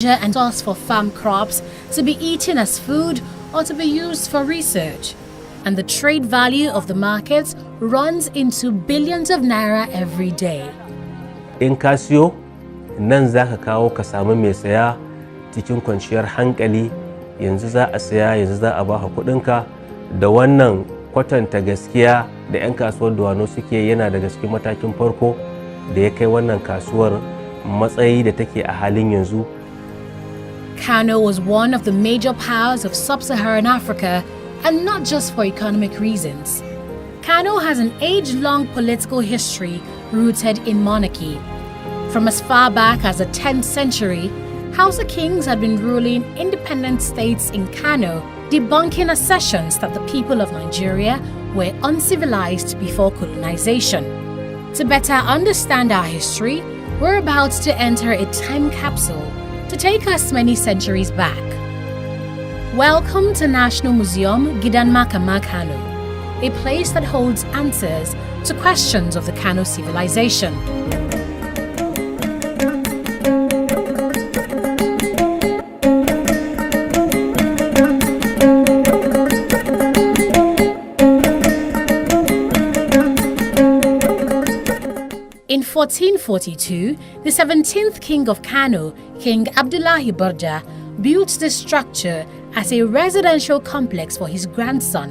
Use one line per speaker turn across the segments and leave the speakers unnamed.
and source for farm crops to be eaten as food or to be used for research. And the trade value of the markets runs into billions of naira every day.
In ka siyo, nan za ka kawo ka samu mai saya cikin kwanciyar hankali, yanzu za a saya, yanzu za a baka kuɗinka. Da wannan kwatanta gaskiya da 'yan kasuwar Dawanau suke yana daga cikin matakin farko da ya kai wannan kasuwar matsayi da take a halin yanzu.
Kano was one of the major powers of sub-Saharan Africa, and not just for economic reasons. Kano has an age-long political history rooted in monarchy. From as far back as the 10th century, Hausa kings had been ruling independent states in Kano, debunking assertions that the people of Nigeria were uncivilized before colonization. To better understand our history, we're about to enter a time capsule to take us many centuries back. Welcome to National Museum Gidan Makama Kano, a place that holds answers to questions of the Kano civilization. In 1442, the 17th king of Kano, King Abdullahi Barja, built this structure as a residential complex for his grandson.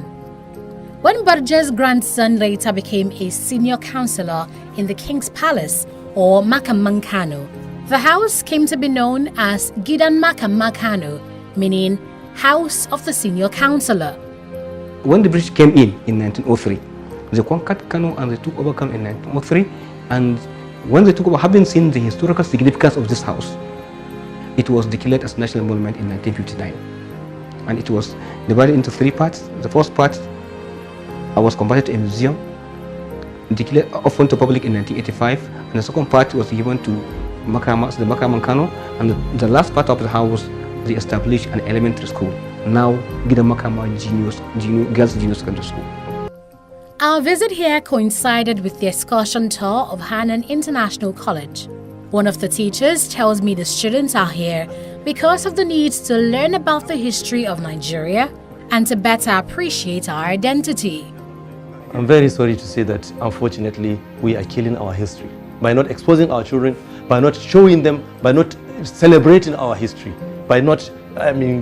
When Barja's grandson later became a senior councillor in the king's palace, or Makaman Kano, the house came to be known as Gidan Makama Kano, meaning House of the Senior Councillor.
When the British came in 1903, they conquered Kano and they took over Kano in 1903. And when they took over, having seen the historical significance of this house, it was declared as national monument in 1959. And it was divided into 3 parts. The first part was converted to a museum, declared open to public in 1985. And the second part was given to the Makaman Kano. And the last part of the house, they established an elementary school. Now, Gidan Makama Girls Junior Secondary School.
Our visit here coincided with the excursion tour of Hanan International College. One of the teachers tells me the students are here because of the need to learn about the history of Nigeria and to better appreciate our identity.
I'm very sorry to say that, unfortunately, we are killing our history by not exposing our children, by not showing them, by not celebrating our history, by not,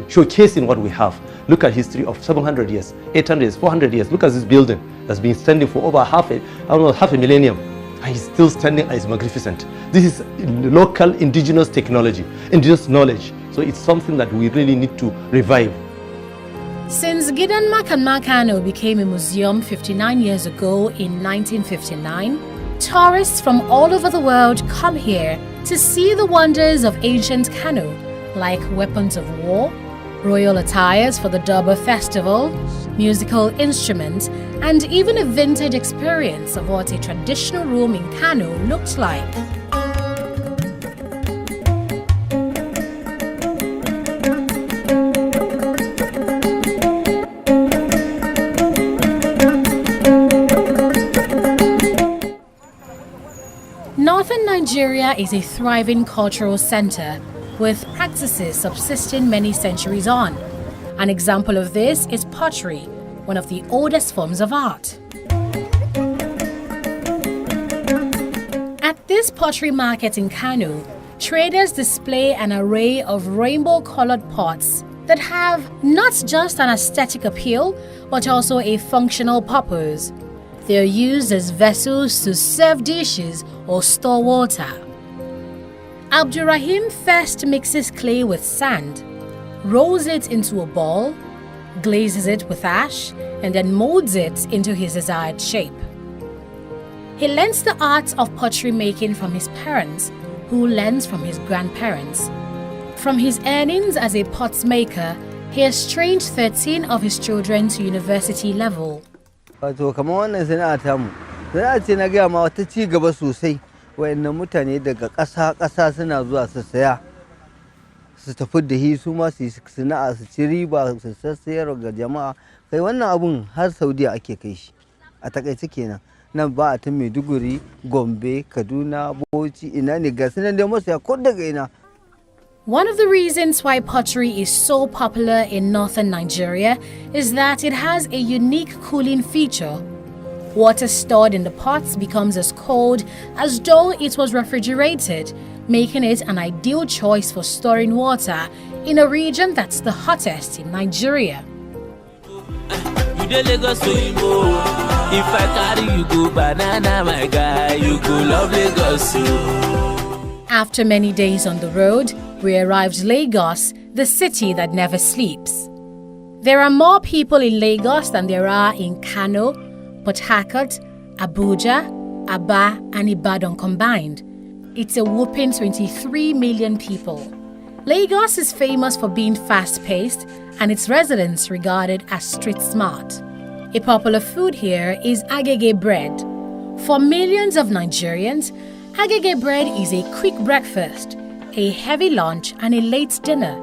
showcasing what we have. Look at history of 700 years, 800 years, 400 years. Look at this building that's been standing for over half a millennium. And it's still standing and it's magnificent. This is local indigenous technology, indigenous knowledge. So it's something that we really need to revive.
Since Gidan Makama Kano became a museum 59 years ago in 1959, tourists from all over the world come here to see the wonders of ancient Kano, like weapons of war, royal attires for the Durbar festival, musical instruments, and even a vintage experience of what a traditional room in Kano looked like. Northern Nigeria is a thriving cultural center with practices subsisting many centuries on. An example of this is pottery, one of the oldest forms of art. At this pottery market in Kano, traders display an array of rainbow-colored pots that have not just an aesthetic appeal, but also a functional purpose. They are used as vessels to serve dishes or store water. Abdurrahim first mixes clay with sand, rolls it into a ball, glazes it with ash, and then molds it into his desired shape. He learns the art of pottery making from his parents, who learns from his grandparents. From his earnings as a pots maker, he has trained 13 of his children to university level.
Wayannan mutane daga ƙasa suna zuwa su saya su tafi da shi su ma su sana'a su ci riba su sassayar ga jama'a kai wannan abun har Saudiya ake kai shi a takaice kenan nan ba a ta Maiduguri, Gombe, Kaduna, Bauchi ina ne ga sunan da masu ya ko daga ina.
One of the reasons why pottery is so popular in northern Nigeria is that it has a unique cooling feature. Water stored in the pots becomes as cold as though it was refrigerated, making it an ideal choice for storing water in a region that's the hottest in Nigeria.
You dey Lagos to Imo. If I carry you go banana, my guy, you go love Lagos.
After many days on the road, we arrived Lagos, the city that never sleeps. There are more people in Lagos than there are in Kano, Port Harcourt, Abuja, Aba, and Ibadan combined. It's a whopping 23 million people. Lagos is famous for being fast-paced and its residents regarded as street smart. A popular food here is agege bread. For millions of Nigerians, agege bread is a quick breakfast, a heavy lunch, and a late dinner.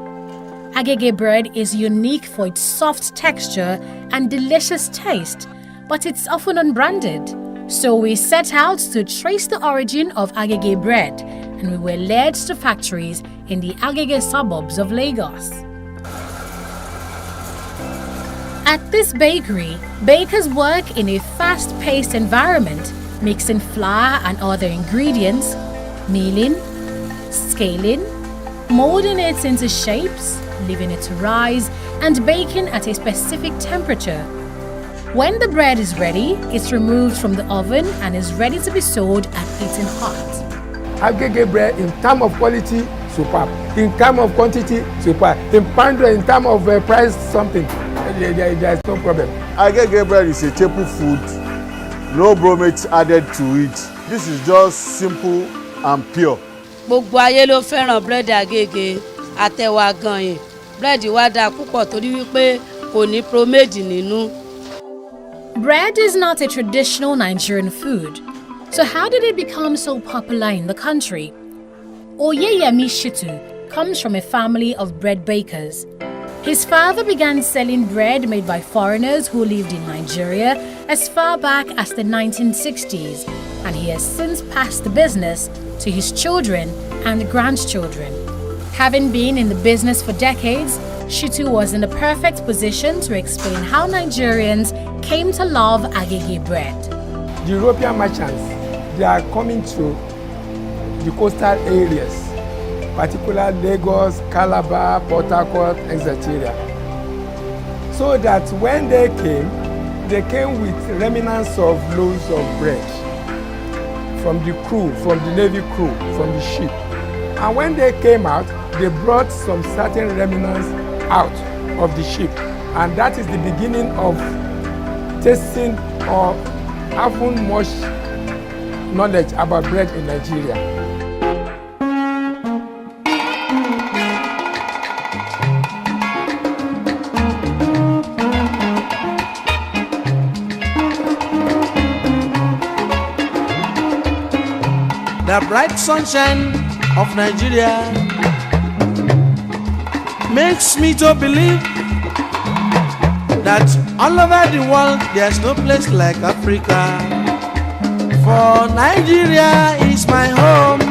Agege bread is unique for its soft texture and delicious taste, but it's often unbranded. So we set out to trace the origin of agege bread, and we were led to factories in the Agege suburbs of Lagos. At this bakery, bakers work in a fast-paced environment, mixing flour and other ingredients, milling, scaling, molding it into shapes, leaving it to rise, and baking at a specific temperature. When the bread is ready, it's removed from the oven and is ready to be sold and eaten hot.
Agege bread in terms of quality, superb. In terms of quantity, superb. In terms of price, something. There is no problem.
Agege bread is a staple food. No bromate added to it. This is just simple and pure.
Gbogbo ayé ló fẹ́ràn bread Agege àtẹwà gan-an. Bread wa dá púpọ̀ torí wípé kò ní bromate nínú.
Bread is not a traditional Nigerian food. So how did it become so popular in the country? Oyeyemi Shitu comes from a family of bread bakers. His father began selling bread made by foreigners who lived in Nigeria as far back as the 1960s, and he has since passed the business to his children and grandchildren. Having been in the business for decades, Shitu was in the perfect position to explain how Nigerians came to love agege bread.
The European merchants, they are coming to the coastal areas, particularly Lagos, Calabar, Port Harcourt, etc. So that when they came with remnants of loaves of bread from the crew, from the Navy crew, from the ship. And when they came out, they brought some certain remnants out of the ship. And that is the beginning of tasting or having much knowledge about bread in Nigeria.
The bright sunshine of Nigeria makes me to believe that all over the world there's no place like Africa. For Nigeria is my home.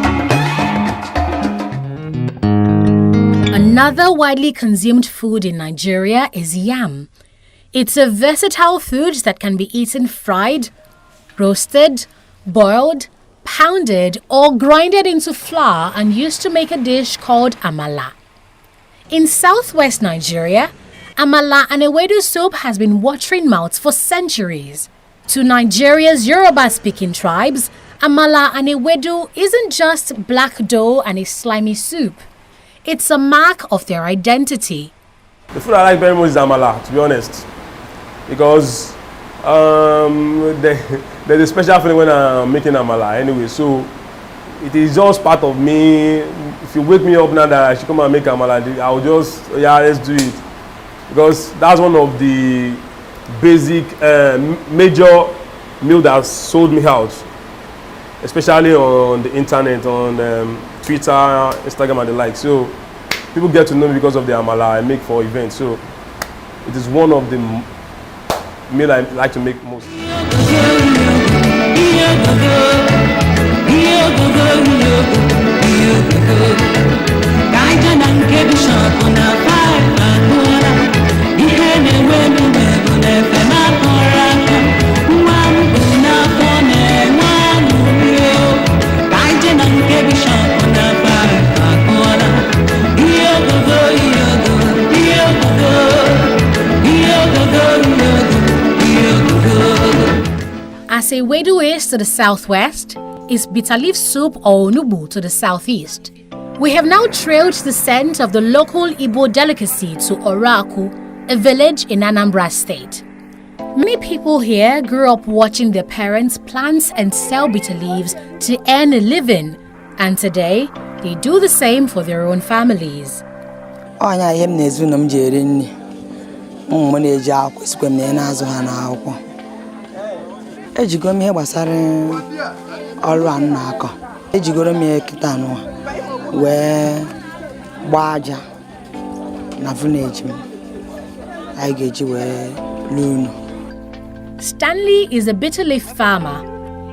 Another widely consumed food in Nigeria is yam. It's a versatile food that can be eaten fried, roasted, boiled, pounded, or grinded into flour and used to make a dish called amala. In southwest Nigeria, amala and ewedu soup has been watering mouths for centuries. To Nigeria's Yoruba-speaking tribes, amala and ewedu isn't just black dough and a slimy soup. It's a mark of their identity.
The food I like very much is amala, to be honest, because there's a special feeling when I'm making amala anyway, so it is just part of me. If you wake me up now that I should come and make amala, I'll just, yeah, let's do it. Because that's one of the basic, major meal that sold me out, especially on the internet, on Twitter, Instagram and the like. So people get to know me because of the amala I make for events. So it is one of the meal I like to make most.
Guide
As ewedu is to the southwest, is bitter leaf soup or onubu to the southeast. We have now trailed the scent of the local Igbo delicacy to Oraku, a village in Anambra State. Many people here grew up watching their parents plant and sell bitter leaves to earn a living, and today they do the same for their own families.
Ejigoro m ihe gbasara ọrụ a na-akọ. Ejigoro m ekita anụ wee gbaa aja na village m. Anyị ga-eji wee lụọ.
Stanley is a bitter leaf farmer.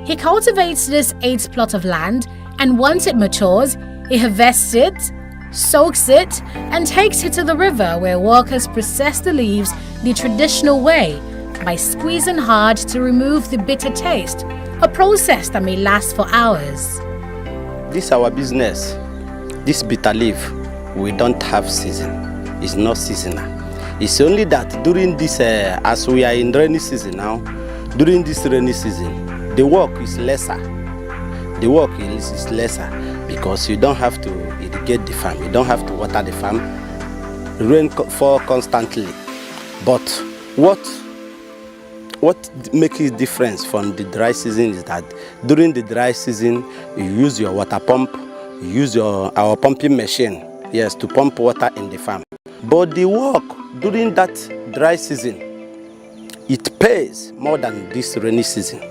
He cultivates this 8 plot of land, and once it matures, he harvests it, soaks it, and takes it to the river where workers process the leaves the traditional way, by squeezing hard to remove the bitter taste, a process that may last for hours.
This our business. This bitter leaf, we don't have season. It's not seasonal. It's only that during this, as we are in rainy season now, during this rainy season, the work is lesser. The work is lesser because you don't have to irrigate the farm. You don't have to water the farm. Rain fall constantly. But what makes it difference from the dry season is that during the dry season you use your water pump, you use our pumping machine, yes, to pump water in the farm. But the work during that dry season, it pays more than this rainy season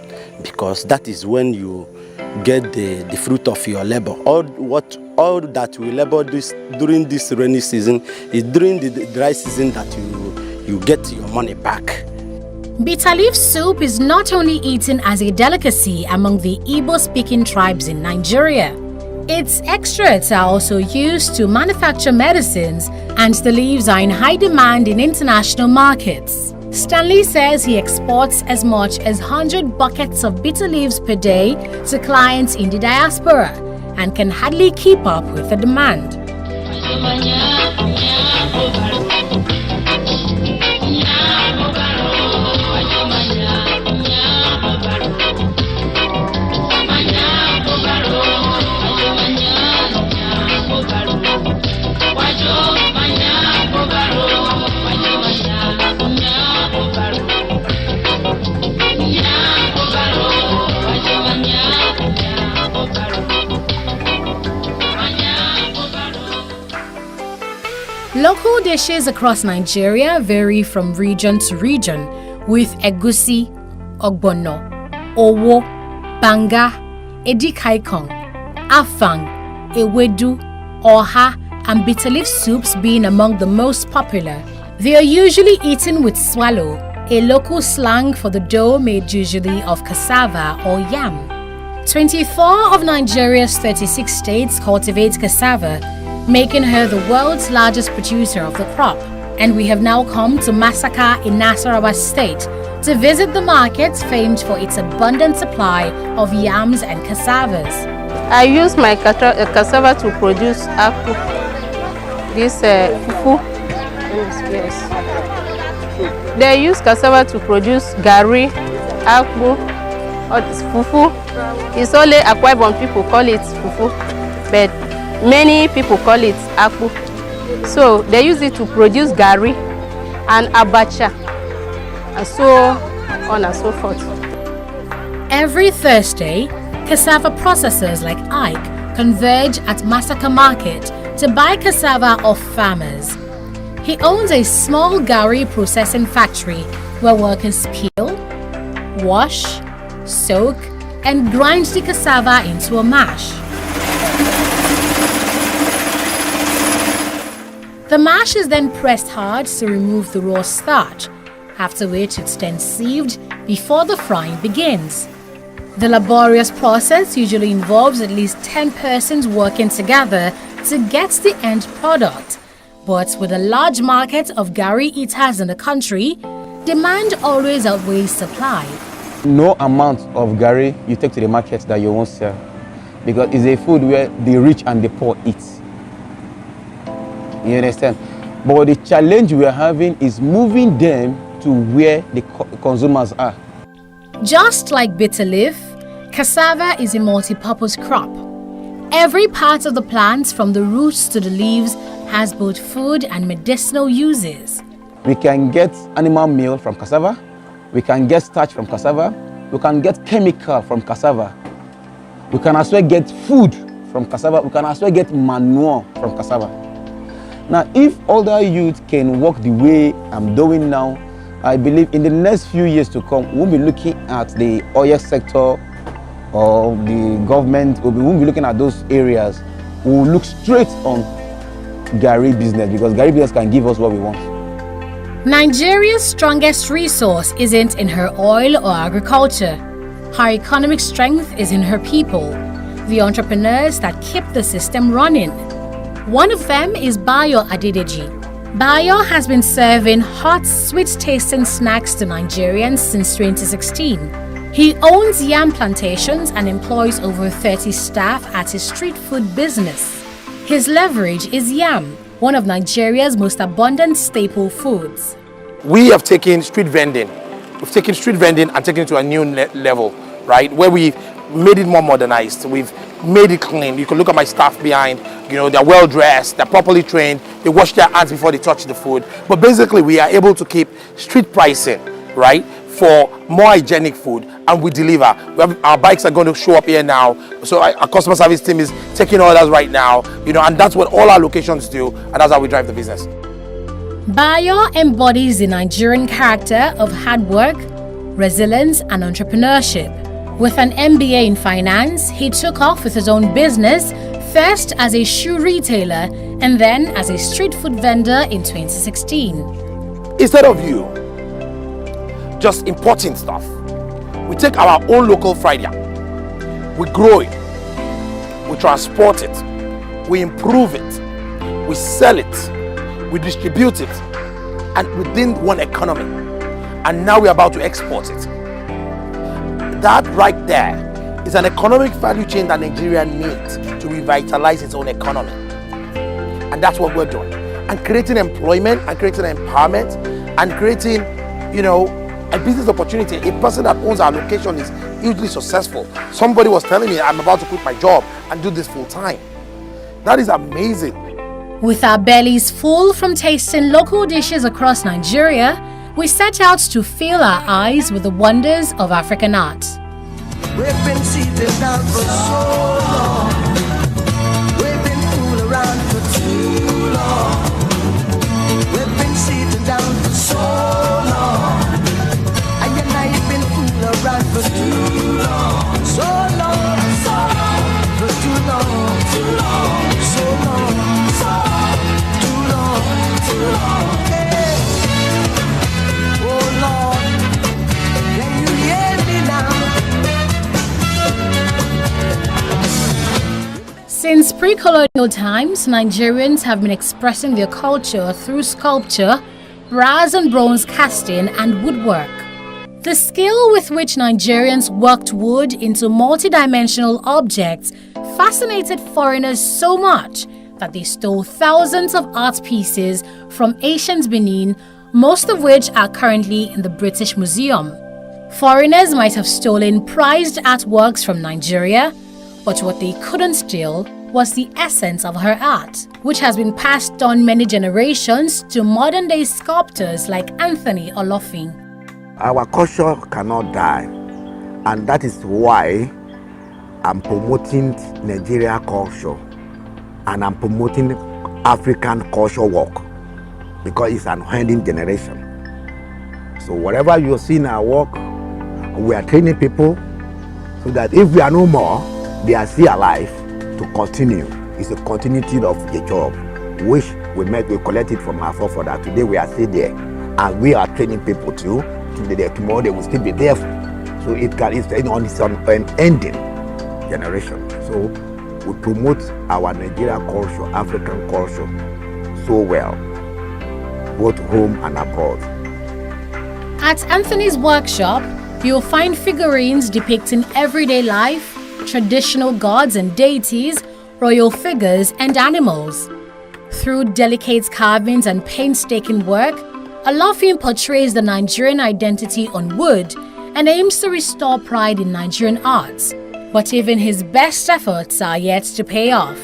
because that is when you get the fruit of your labor. All that we labor during this rainy season is during the dry season that you get your money back.
Bitter leaf soup is not only eaten as a delicacy among the Igbo-speaking tribes in Nigeria. Its extracts are also used to manufacture medicines, and the leaves are in high demand in international markets. Stanley says he exports as much as 100 buckets of bitter leaves per day to clients in the diaspora and can hardly keep up with the demand. Local dishes across Nigeria vary from region to region, with egusi, ogbono, owo, banga, edikaikong, afang, ewedu, oha, and bitter leaf soups being among the most popular. They are usually eaten with swallow, a local slang for the dough made usually of cassava or yam. 24 of Nigeria's 36 states cultivate cassava, making her the world's largest producer of the crop. And we have now come to Masaka in Nasarawa State to visit the market famed for its abundant supply of yams and cassavas.
I use my cassava to produce akpu. This fufu. Yes. They use cassava to produce gari, akpu, or fufu. It's only Akwa Ibom people call it fufu, but many people call it akpu. So they use it to produce gari and abacha, and so on and so forth.
Every Thursday, cassava processors like Ike converge at Masaka Market to buy cassava off farmers. He owns a small gari processing factory where workers peel, wash, soak, and grind the cassava into a mash. The mash is then pressed hard to remove the raw starch, after which it's then sieved before the frying begins. The laborious process usually involves at least 10 persons working together to get the end product. But with a large market of Gari eaters in the country, demand always outweighs supply.
No amount of Gari you take to the market that you won't sell, because it's a food where the rich and the poor eat. You understand? But the challenge we are having is moving them to where the consumers are.
Just like bitter leaf, cassava is a multi-purpose crop. Every part of the plant, from the roots to the leaves, has both food and medicinal uses.
We can get animal meal from cassava, we can get starch from cassava, we can get chemical from cassava, we can as well get food from cassava, we can as well get manure from cassava. Now, if older youth can work the way I'm doing now, I believe in the next few years to come, we'll be looking at the oil sector or the government, we won't be looking at those areas. We'll look straight on Gari business, because Gari business can give us what we want.
Nigeria's strongest resource isn't in her oil or agriculture. Her economic strength is in her people, the entrepreneurs that keep the system running. One of them is Bayo Adedeji. Bayo has been serving hot, sweet-tasting snacks to Nigerians since 2016. He owns yam plantations and employs over 30 staff at his street food business. His leverage is yam, one of Nigeria's most abundant staple foods.
We have taken street vending. We've taken street vending and taken it to a new level, right? Where we've made it more modernized. We've made it clean. You can look at my staff behind, they're well dressed, they're properly trained, they wash their hands before they touch the food. But basically, we are able to keep street pricing, right, for more hygienic food, and we deliver. Our bikes are going to show up here now, so our customer service team is taking orders right now, and that's what all our locations do, and that's how we drive the business.
Bayo embodies the Nigerian character of hard work, resilience, and entrepreneurship. With an MBA in finance, he took off with his own business, first as a shoe retailer and then as a street food vendor in 2016.
Instead of you just importing stuff, we take our own local fried yam, we grow it, we transport it, we improve it, we sell it, we distribute it, and within one economy. And now we're about to export it. That right there is an economic value chain that Nigeria needs to revitalize its own economy. And that's what we're doing. And creating employment, and creating empowerment, and creating, a business opportunity. A person that owns our location is hugely successful. Somebody was telling me, I'm about to quit my job and do this full time. That is amazing.
With our bellies full from tasting local dishes across Nigeria, we set out to fill our eyes with the wonders of African art.
We've been seated down for so long. We've been fooling around for too long. We've been seated down for so long. And I've been fooling around for too long. So long, for too long, too long, so long, too long, too long.
Since pre-colonial times, Nigerians have been expressing their culture through sculpture, brass and bronze casting, and woodwork. The skill with which Nigerians worked wood into multi-dimensional objects fascinated foreigners so much that they stole thousands of art pieces from ancient Benin, most of which are currently in the British Museum. Foreigners might have stolen prized artworks from Nigeria, but what they couldn't steal was the essence of her art, which has been passed on many generations to modern-day sculptors like Anthony Olofin.
Our culture cannot die, and that is why I'm promoting Nigeria culture and I'm promoting African culture work, because it's an unending generation. So whatever you see in our work, we are training people so that if we are no more, they are still alive to continue. It's a continuity of the job, which we collected from our forefathers. Today we are still there, and we are training people too. Tomorrow they will still be there. So it's on an ending generation. So we promote our Nigerian culture, African culture so well, both home and abroad.
At Anthony's workshop, you'll find figurines depicting everyday life, traditional gods and deities, royal figures and animals. Through delicate carvings and painstaking work, Olofin portrays the Nigerian identity on wood and aims to restore pride in Nigerian arts. But even his best efforts are yet to pay off.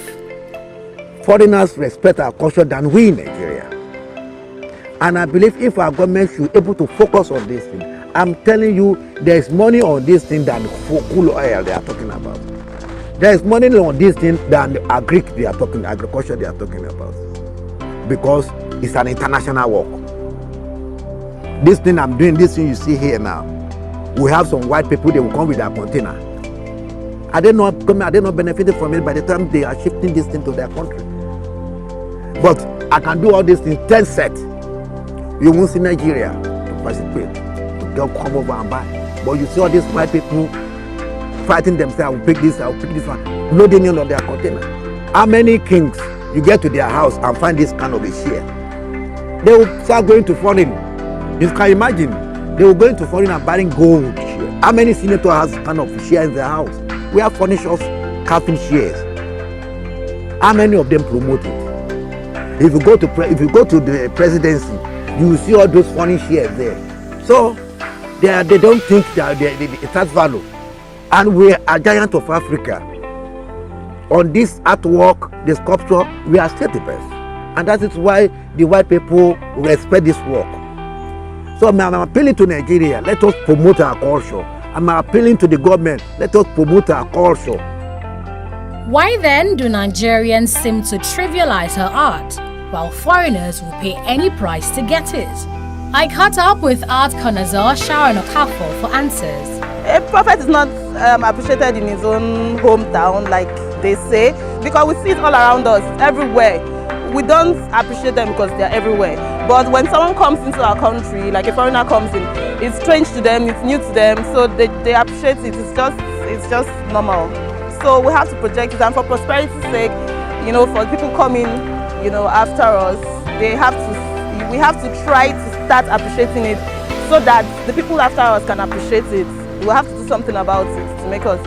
Foreigners respect our culture than we in Nigeria. And I believe if our government should be able to focus on this thing, I'm telling you, there's money on this thing than cool oil they are talking about. There is money on this thing than agriculture they are talking about. Because it's an international work. This thing I'm doing, this thing you see here now, we have some white people, they will come with their container. Are they not benefiting from it by the time they are shifting this thing to their country? But I can do all these things 10 sets. You won't see Nigeria to participate. They'll come over and buy. But you see all these white people fighting themselves. I will pick this one, loading in on their container. How many kings you get to their house and find this kind of a share? They will start going to foreign. You can imagine, they will go into foreign and buying gold share. How many senators has kind of share in their house? We have furnishers carving shares. How many of them promote it? If you go to the presidency, you will see all those foreign shares there. So they don't think that it has value. And we are a giant of Africa. On this artwork, the sculpture, we are still the best. And that is why the white people respect this work. So I'm appealing to Nigeria, let us promote our culture. I'm appealing to the government, let us promote our culture.
Why then do Nigerians seem to trivialize her art, while foreigners will pay any price to get it? I caught up with art connoisseur Sharon Okafor for answers.
A prophet is not appreciated in his own hometown, like they say, because we see it all around us, everywhere. We don't appreciate them because they're everywhere. But when someone comes into our country, like a foreigner comes in, it's strange to them, it's new to them, so they appreciate it. It's just normal. So we have to project it, and for prosperity's sake, for people coming, after us, we have to try to start appreciating it so that the people after us can appreciate it. We have to do something about it to make us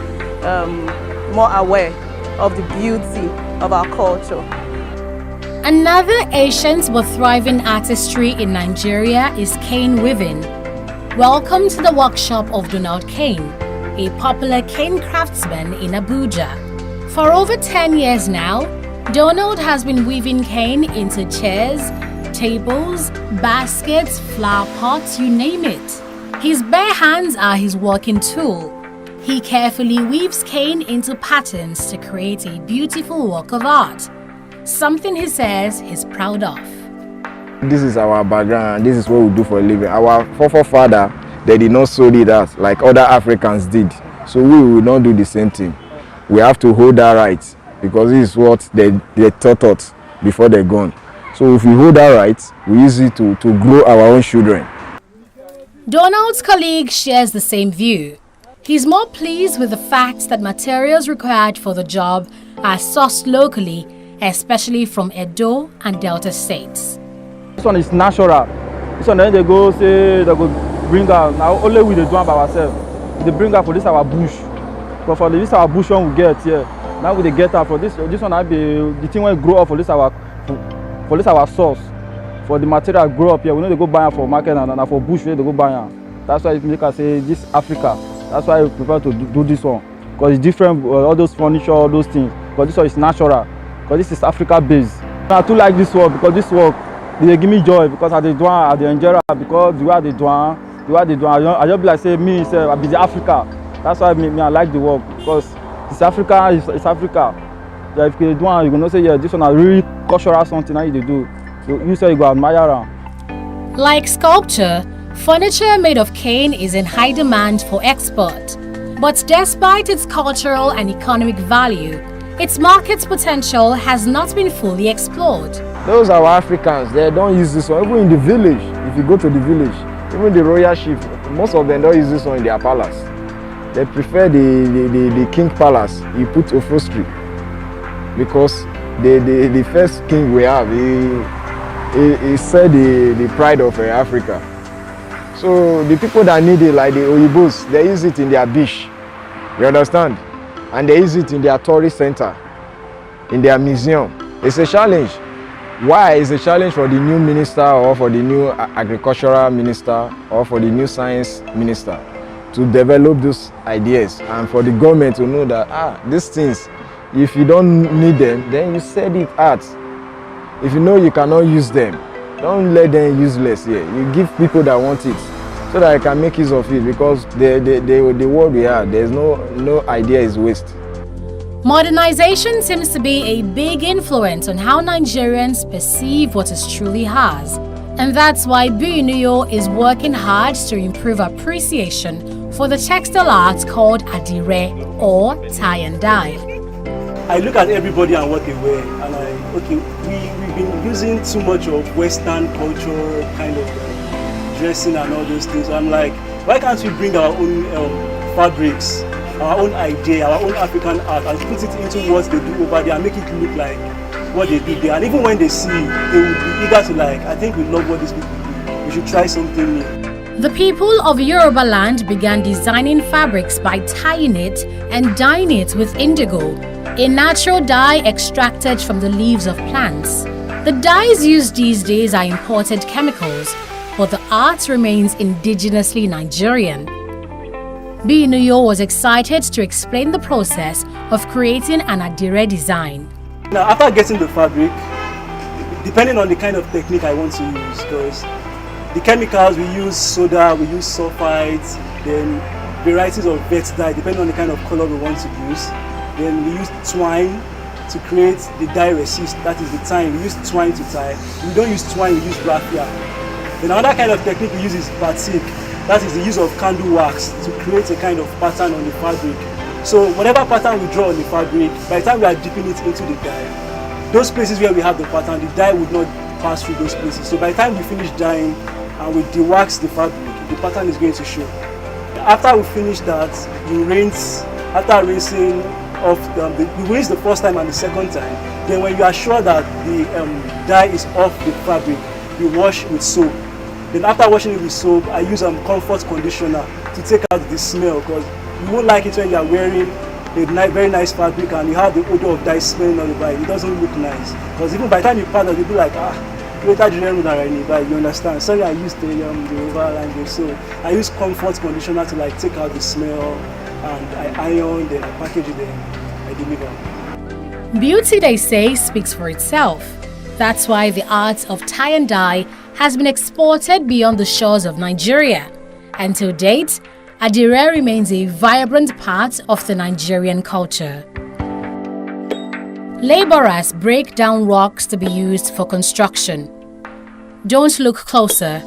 more aware of the beauty of our culture.
Another ancient but thriving artistry in Nigeria is cane weaving. Welcome to the workshop of Donald Kane, a popular cane craftsman in Abuja. For over 10 years now, Donald has been weaving cane into chairs, tables, baskets, flower pots, you name it. His bare hands are his working tool. He carefully weaves cane into patterns to create a beautiful work of art. Something he says he's proud of.
This is our background, this is what we do for a living. Our forefather, they did not sew it out like other Africans did. So we will not do the same thing. We have to hold our rights because this is what they taught us before they're gone. So if we hold our rights, we use it to grow our own children.
Donald's colleague shares the same view. He's more pleased with the fact that materials required for the job are sourced locally, especially from Edo and Delta states.
This one is natural. This one then they go say they go bring out. Now only we do it by ourselves. They bring out for this our bush. But for this our bush one we get here. Now we get out for this one I be the thing when grow up for this our source. For the material grow up here, we know they go buy for market and for bush they go buy. That's why make us say this Africa. That's why I prefer to do this one because it's different. All those furniture, all those things. Because this one is natural. Because this is Africa based. I too like this work because this work they give me joy because I dey enjoy it because the way they do, I just be like say me say I be the Africa. That's why me I like the work because it's Africa. It's Africa. Yeah, if you do it, you gonna say yeah this one is really cultural something that you do. So you say you go admire them.
Like sculpture, furniture made of cane is in high demand for export. But despite its cultural and economic value, its market potential has not been fully explored.
Those are our Africans, they don't use this one. Even in the village, if you go to the village, even the royal chief, most of them don't use this one in their palace. They prefer the king palace. You put upholstery. because the first king we have, he said the pride of Africa. So the people that need it, like the Oyibos, they use it in their beach, you understand? And they use it in their tourist center, in their museum. It's a challenge. Why? It's a challenge for the new minister or for the new agricultural minister or for the new science minister to develop those ideas, and for the government to know that these things, if you don't need them, then you set it out. If you know you cannot use them, don't let them useless here. You give people that want it so that I can make use of it, because the world we are, there's no idea is waste.
Modernization seems to be a big influence on how Nigerians perceive what is truly ours. And that's why Buyunuyo is working hard to improve appreciation for the textile arts called Adire or tie and dye.
I look at everybody and what they wear, and we've been using too much of Western culture, kind of dressing and all those things. I'm like, why can't we bring our own fabrics, our own idea, our own African art, and put it into what they do over there and make it look like what they do there? And even when they see, they will be eager to like, I think we love what these people do. We should try something new.
The people of Yoruba land began designing fabrics by tying it and dyeing it with indigo, a natural dye extracted from the leaves of plants. The dyes used these days are imported chemicals, but the art remains indigenously Nigerian. Buyunuyo was excited to explain the process of creating an Adire design.
Now, after getting the fabric, depending on the kind of technique I want to use, because the chemicals, we use soda, we use sulfites, then varieties of vet dye, depending on the kind of color we want to use. Then we use twine to create the dye resist, that is the time. We use twine to tie. We don't use twine, we use raffia. Then another kind of technique we use is batik, that is the use of candle wax to create a kind of pattern on the fabric. So whatever pattern we draw on the fabric, by the time we are dipping it into the dye, those places where we have the pattern, the dye would not pass through those places. So by the time we finish dyeing and we de-wax the fabric, the pattern is going to show. After we finish that, we rinse. After rinsing off, we rinse the first time and the second time. Then when you are sure that the dye is off the fabric, we wash with soap. Then after washing it with soap, I use comfort conditioner to take out the smell, because you won't like it when you are wearing a very nice fabric and you have the odor of dye smelling all over it. It doesn't look nice. Because even by the time you powder, you'll be like, greater general you understand. Sorry, I used the Yoruba language, so I use comfort conditioner to like take out the smell, and I iron, then I package it, then I deliver.
Beauty, they say, speaks for itself. That's why the art of tie and dye has been exported beyond the shores of Nigeria. And to date, Adire remains a vibrant part of the Nigerian culture. Laborers break down rocks to be used for construction. Don't look closer,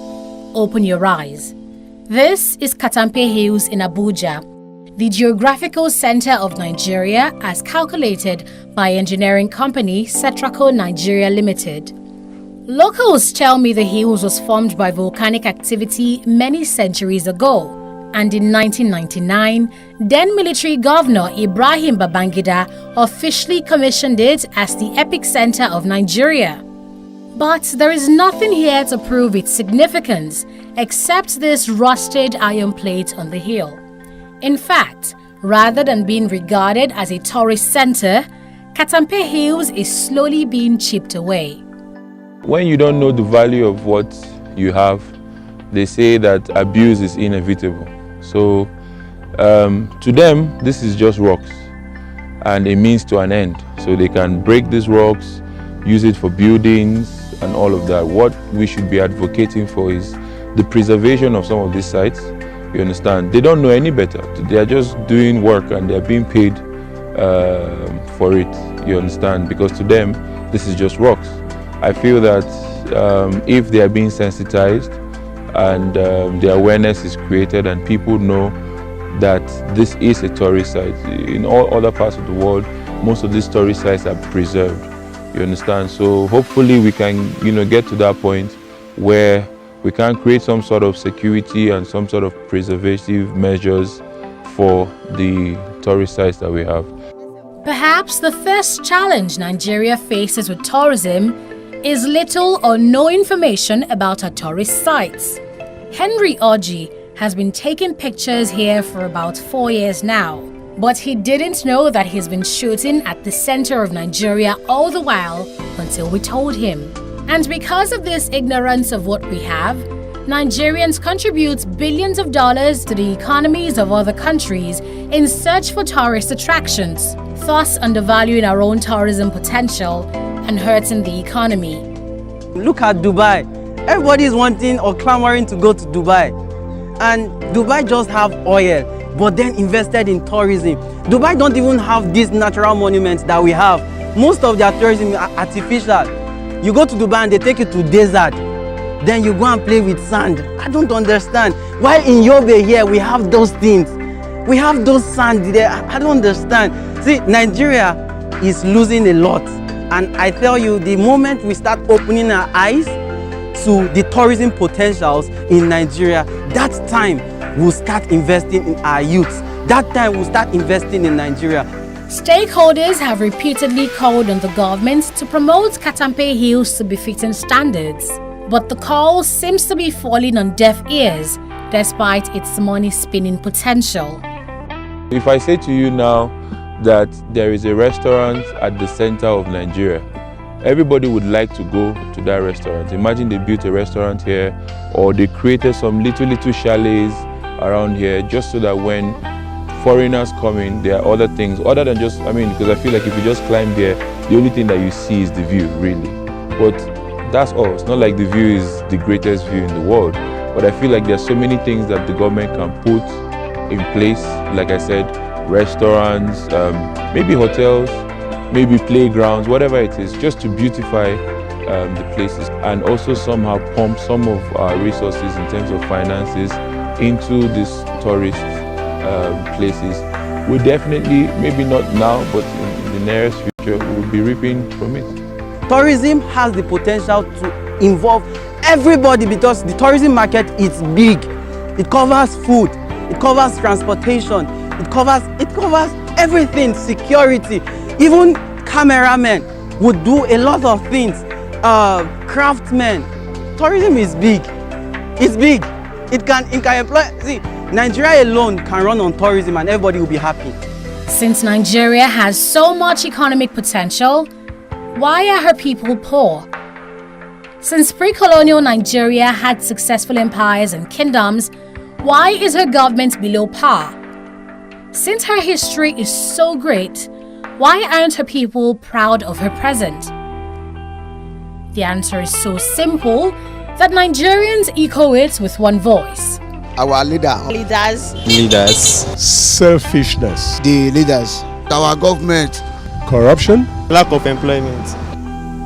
open your eyes. This is Katampe Hills in Abuja, the geographical center of Nigeria as calculated by engineering company Setraco Nigeria Limited. Locals tell me the hills was formed by volcanic activity many centuries ago, and in 1999, then military governor Ibrahim Babangida officially commissioned it as the epicenter of Nigeria. But there is nothing here to prove its significance except this rusted iron plate on the hill. In fact, rather than being regarded as a tourist center, Katampe Hills is slowly being chipped away.
When you don't know the value of what you have, they say that abuse is inevitable. So to them, this is just rocks and a means to an end. So they can break these rocks, use it for buildings and all of that. What we should be advocating for is the preservation of some of these sites. You understand? They don't know any better. They are just doing work and they are being paid for it. You understand? Because to them, this is just rocks. I feel that if they are being sensitized and the awareness is created and people know that this is a tourist site. In all other parts of the world, most of these tourist sites are preserved. You understand? So hopefully we can, get to that point where we can create some sort of security and some sort of preservative measures for the tourist sites that we have.
Perhaps the first challenge Nigeria faces with tourism is little or no information about our tourist sites. Henry Orji has been taking pictures here for about 4 years now, but he didn't know that he's been shooting at the center of Nigeria all the while until we told him. And because of this ignorance of what we have, Nigerians contribute billions of dollars to the economies of other countries in search for tourist attractions, thus undervaluing our own tourism potential and hurting the economy.
Look at Dubai. Everybody is wanting or clamoring to go to Dubai. And Dubai just have oil, but then invested in tourism. Dubai don't even have these natural monuments that we have. Most of their tourism are artificial. You go to Dubai and they take you to desert. Then you go and play with sand. I don't understand. While in Yobe here, we have those things. We have those sand there. I don't understand. See, Nigeria is losing a lot. And I tell you, the moment we start opening our eyes to the tourism potentials in Nigeria, that time we'll start investing in our youths. That time we'll start investing in Nigeria.
Stakeholders have repeatedly called on the government to promote Katampe Hills to befitting standards. But the call seems to be falling on deaf ears, despite its money-spinning potential.
If I say to you now that there is a restaurant at the center of Nigeria, everybody would like to go to that restaurant. Imagine they built a restaurant here, or they created some little chalets around here just so that when foreigners come in, there are other things other than just, because I feel like if you just climb there, the only thing that you see is the view, really. But that's all. It's not like the view is the greatest view in the world. But I feel like there's so many things that the government can put in place. Like I said, restaurants, maybe hotels, maybe playgrounds, whatever it is, just to beautify the places, and also somehow pump some of our resources in terms of finances into these tourist places. We definitely, maybe not now, but in the nearest future, we'll be reaping from it.
Tourism has the potential to involve everybody because the tourism market is big. It covers food, it covers transportation, it covers everything, security. Even cameramen would do a lot of things. Craftsmen. Tourism is big. It's big. It can employ. See, Nigeria alone can run on tourism and everybody will be happy.
Since Nigeria has so much economic potential, why are her people poor? Since pre-colonial Nigeria had successful empires and kingdoms, why is her government below par? Since her history is so great, why aren't her people proud of her present? The answer is so simple that Nigerians echo it with one voice.
Our leaders,
selfishness,
the leaders, our government,
corruption,
lack of employment.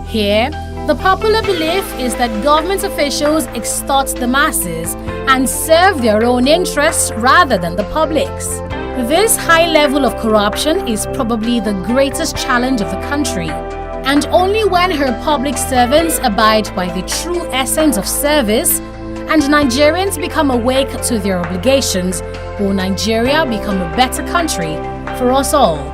Here, the popular belief is that government officials extort the masses and serve their own interests rather than the public's. This high level of corruption is probably the greatest challenge of the country, and only when her public servants abide by the true essence of service and Nigerians become awake to their obligations, will Nigeria become a better country for us all.